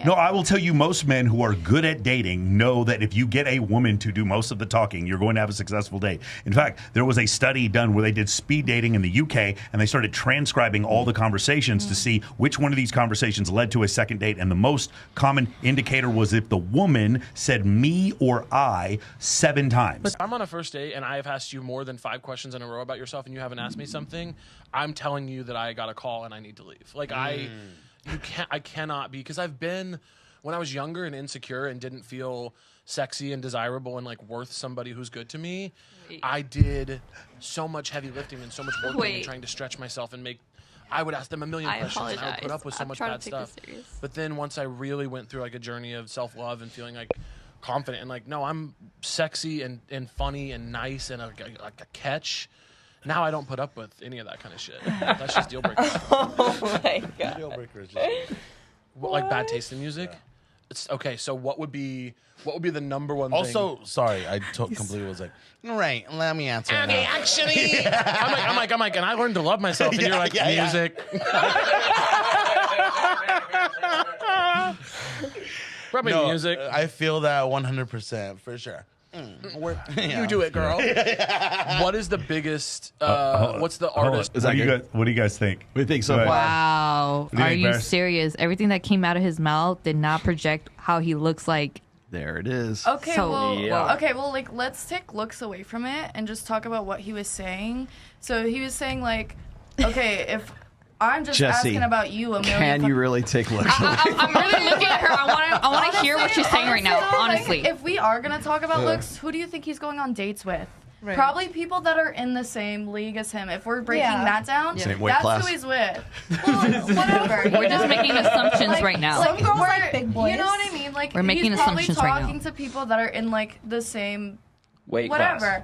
No, I will tell you, most men who are good at dating know that if you get a woman to do most of the talking, you're going to have a successful date. In fact, there was a study done where they did speed dating in the UK, and they started transcribing all the conversations to see which one of these conversations led to a second date. And the most common indicator was if the woman said me or I 7 times. But I'm on a first date, and I have asked you more than 5 questions in a row about yourself, and you haven't asked me something. I'm telling you that I got a call and I need to leave. Like I cannot be, because I've been, when I was younger and insecure and didn't feel sexy and desirable and like worth somebody who's good to me, I did so much heavy lifting and so much work and trying to stretch myself and make. I would ask them a million questions and I would put up with so much bad stuff. But then once I really went through like a journey of self-love and feeling like confident and like, no, I'm sexy and funny and nice and like a catch. Now I don't put up with any of that kind of shit. That's just deal breakers. Oh my god. Deal breakers. Like bad taste in music. Yeah. It's okay. So what would be the number one thing? Also, sorry, I completely was like, right. Let me answer. Okay, actually, I'm like, and I learned to love myself. And you're like, music. Probably music. I feel that 100% for sure. You do it, girl. What is the biggest? What's the artist? What do you guys think? What do you think so far? Wow. Are you serious? Everything that came out of his mouth did not project how he looks like. There it is. Okay, So- well, like, let's take looks away from it and just talk about what he was saying. So he was saying, like, okay, if I'm just Jesse, asking about you a million Can you really take looks? I'm really looking at her. I want to hear what she's saying right now, honestly. Like, if we are going to talk about looks, who do you think he's going on dates with? Right. Probably people that are in the same league as him. If we're breaking that down, Same weight that's class. who he's with. Well, whatever. We're just making assumptions right now. Some girls like big boys. You know what I mean? Like, We're making he's probably assumptions right now. talking to people that are in like the same Weight whatever. class.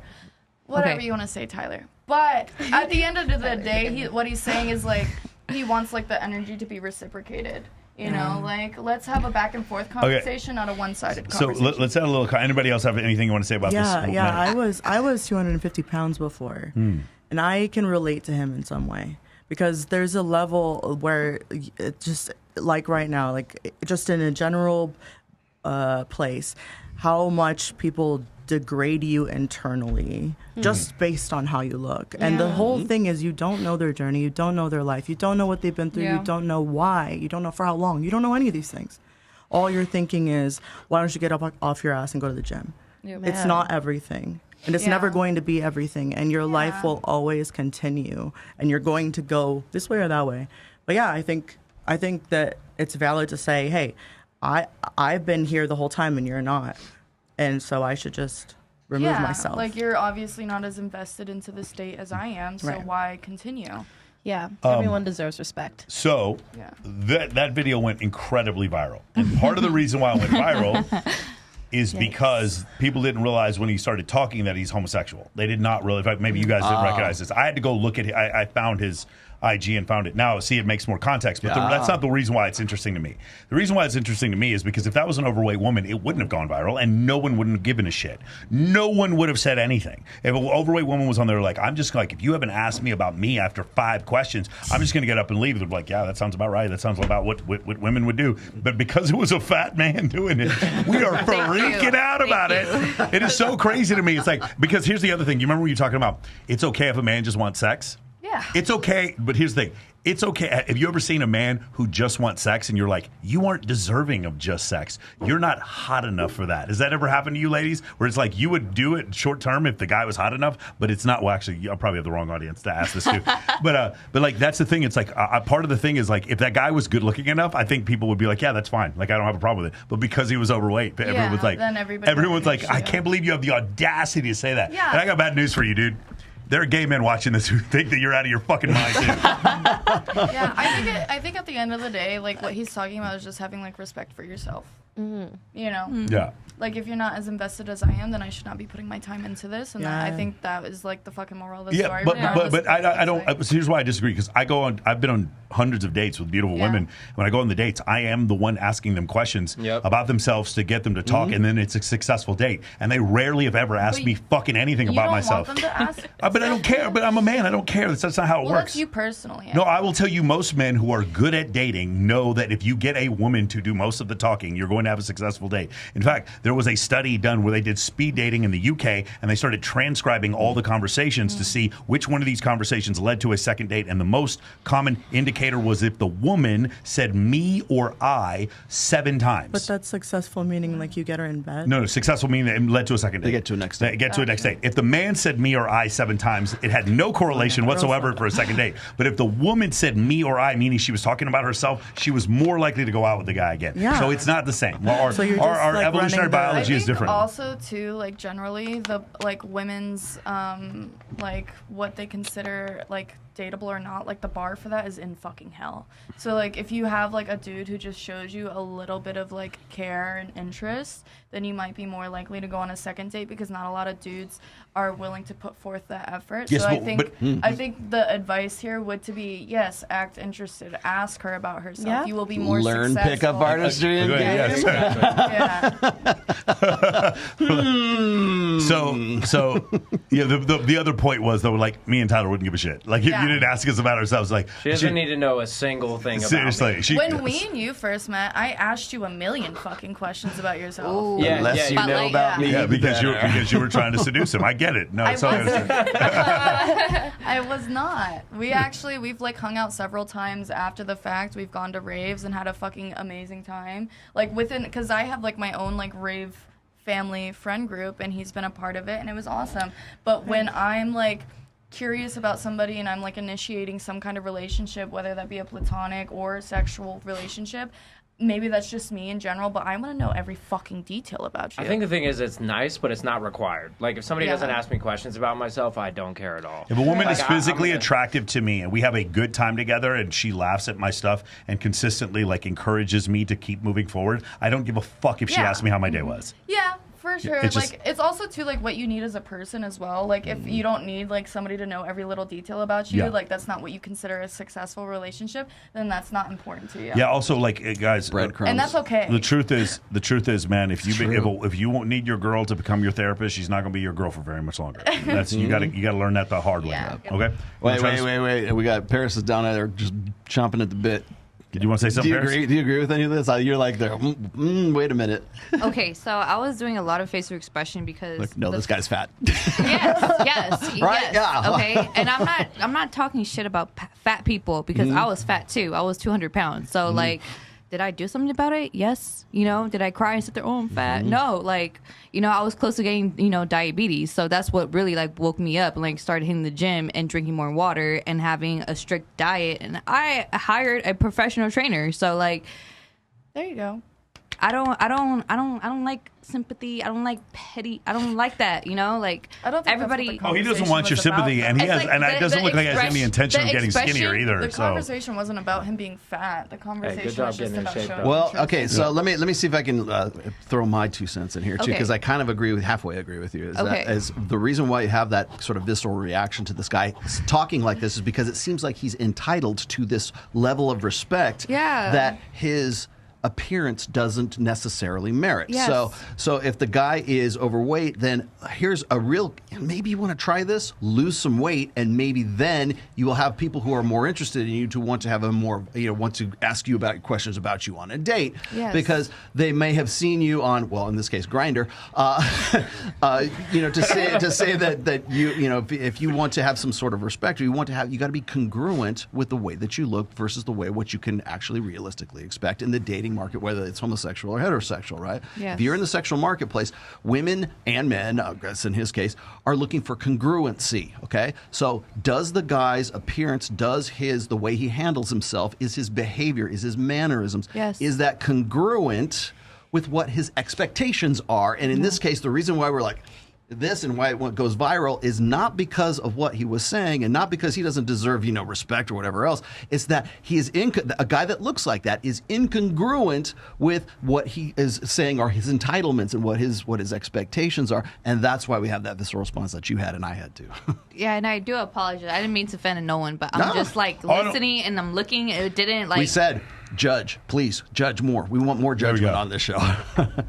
Whatever Okay. you want to say, Tyler. But at the end of the day, what he's saying is like he wants like the energy to be reciprocated. You know, like let's have a back and forth conversation, not a one-sided conversation. So let's add a little. Anybody else have anything you want to say about this? Yeah. I was 250 pounds before, and I can relate to him in some way because there's a level where it just like right now, like just in a general place, how much people degrade you internally just based on how you look. And the whole thing is you don't know their journey, you don't know their life, you don't know what they've been through, you don't know why, you don't know for how long, you don't know any of these things. All you're thinking is, why don't you get up off your ass and go to the gym? It's not everything. And it's never going to be everything. And your life will always continue. And you're going to go this way or that way. But yeah, I think that it's valid to say, hey, I've been here the whole time and you're not. And so I should just remove myself. Like you're obviously not as invested into the state as I am, so why continue? Yeah, everyone deserves respect. So that video went incredibly viral. And part of the reason why it went viral is because people didn't realize when he started talking that he's homosexual. They did not really. In fact, maybe you guys didn't recognize this. I had to go look at it. I found his IG and found it. Now, see, it makes more context, but that's not the reason why it's interesting to me. The reason why it's interesting to me is because if that was an overweight woman, it wouldn't have gone viral, and no one wouldn't have given a shit. No one would have said anything. If an overweight woman was on there like, I'm just like, if you haven't asked me about me after 5 questions, I'm just going to get up and leave. They're like, yeah, that sounds about right. That sounds about what women would do. But because it was a fat man doing it, we are freaking out about it. It is so crazy to me. It's like, because here's the other thing. You remember when you were talking about, it's okay if a man just wants sex? Yeah. It's okay, but here's the thing. It's okay. Have you ever seen a man who just wants sex and you're like, you aren't deserving of just sex. You're not hot enough for that. Has that ever happened to you, ladies? Where it's like you would do it short term if the guy was hot enough, but it's not. Well, actually, I probably have the wrong audience to ask this to. But like that's the thing. It's like part of the thing is like if that guy was good looking enough, I think people would be like, yeah, that's fine. Like I don't have a problem with it. But because he was overweight, everyone was like, I can't believe you have the audacity to say that. Yeah. And I got bad news for you, dude. There are gay men watching this who think that you're out of your fucking mind, too. Yeah, I think at the end of the day, like what he's talking about is just having like respect for yourself. You know? Yeah. Like if you're not as invested as I am, then I should not be putting my time into this. And I think that is like the fucking moral of the story. But I don't. So here's why I disagree, because I've been on hundreds of dates with beautiful women. When I go on the dates, I am the one asking them questions about themselves to get them to talk, and then it's a successful date. And they rarely have ever asked me fucking anything about myself. Want them to ask? but I don't care. But I'm a man. I don't care. That's not how it Well, works. that's you personally. No, I will tell you, most men who are good at dating know that if you get a woman to do most of the talking, you're going to have a successful date. In fact, there was a study done where they did speed dating in the UK, and they started transcribing all the conversations to see which one of these conversations led to a second date. And the most common indicator was if the woman said me or I 7 times. But that's successful, meaning like you get her in bed. No, successful meaning that it led to a second date. They get to a next date. They get to a next date. If the man said me or I 7 times, it had no correlation whatsoever for a second date. But if the woman said me or I, meaning she was talking about herself, she was more likely to go out with the guy again. Yeah. So it's not the same. Well, So you're just, our like, evolutionary running the- biology I is think different. also too, like generally the like women's like what they consider like dateable or not, like the bar for that is in fucking hell. So like if you have like a dude who just shows you a little bit of like care and interest, then you might be more likely to go on a second date because not a lot of dudes are willing to put forth that effort. Yes, so but- I think the advice here would to be yes, act interested, ask her about herself. Yeah. You will be more Learn successful. pickup artistry. and Yes. Yeah. So yeah. The other point was though, like me and Tyler wouldn't give a shit. Like Yeah. you didn't ask us about ourselves. Like She doesn't need to know a single thing about seriously. me. She, When me and you first met, I asked you a million fucking questions about yourself. Yeah, Unless yeah, you you know Spotlight. about me. yeah, because better. you were trying to seduce him. I get it. No, I it's okay. wasn't. I was not. We've like hung out several times after the fact. We've gone to raves and had a fucking amazing time. Like because I have like my own like rave family friend group and he's been a part of it and it was awesome. But when I'm like curious about somebody and I'm like initiating some kind of relationship, whether that be a platonic or a sexual relationship, maybe that's just me in general, but I want to know every fucking detail about you. I think the thing is, it's nice, but it's not required. Like, if somebody Yeah. doesn't ask me questions about myself, I don't care at all. If a woman Like, is physically I'm attractive to me and we have a good time together and she laughs at my stuff and consistently like encourages me to keep moving forward, I don't give a fuck if she Yeah. asks me how my day was. Yeah, for sure. it's just- Like it's also too like what you need as a person as well. Like if you don't need like somebody to know every little detail about you, Yeah. like that's not what you consider a successful relationship, then that's not important to you. Yeah. Also, like guys, Breadcrumbs. And that's okay. the truth is, man, if you true. if you won't need your girl to become your therapist, she's not going to be your girl for very much longer. That's you got to learn that the hard way. Yeah. Okay. Wait. We got Paris is down there just chomping at the bit. Do you want to say Do something? you Paris? agree? Do you agree with any of this? You're like there. Wait a minute. Okay, so I was doing a lot of facial expression because Like, no, this guy's fat. yes, Right? yes. Yeah. Okay, and I'm not talking shit about fat people because I was fat too. I was 200 pounds. So like, did I do something about it? Yes. Did I cry and sit there? Oh, I'm fat. No. Like, I was close to getting diabetes. So that's what really like woke me up and like started hitting the gym and drinking more water and having a strict diet. And I hired a professional trainer. So like, There you go. I don't like sympathy. I don't like petty. I don't like that. Like I don't think everybody. That's what the Oh, he doesn't conversation want your was about, sympathy, and he though. has, and it doesn't look like he has any intention of the getting skinnier expression- either. The So conversation wasn't about him being fat. The conversation job was just getting in about shape, showing though. Well, interest. okay, so let me see if I can throw my 2 cents in here too, Okay. because I kind of halfway agree with you. Okay. Is the reason why you have that sort of visceral reaction to this guy talking like this is because it seems like he's entitled to this level of respect Yeah. that his appearance doesn't necessarily merit. Yes. So if the guy is overweight, then here's a real, maybe you want to try this, lose some weight, and maybe then you will have people who are more interested in you to want to have a more, want to ask you about questions about you on a date. Yes. Because they may have seen you on, well, in this case, Grindr, to say that if you want to have some sort of respect, or you got to be congruent with the way that you look versus the way what you can actually realistically expect in the dating market, whether it's homosexual or heterosexual, right? Yes. If you're in the sexual marketplace, women and men, I guess in his case, are looking for congruency, okay? So does the guy's appearance, the way he handles himself, is his behavior, is his mannerisms, Yes. is that congruent with what his expectations are? And in this case, the reason why we're like, this and why it goes viral is not because of what he was saying and not because he doesn't deserve, respect or whatever else. It's that he is a guy that looks like that is incongruent with what he is saying are his entitlements and what his expectations are. And that's why we have that visceral response that you had and I had too. Yeah, and I do apologize. I didn't mean to offend no one, but I'm No. just like no. listening and I'm looking. It didn't like. We said, judge, please judge more. We want more we judgment go. on this show.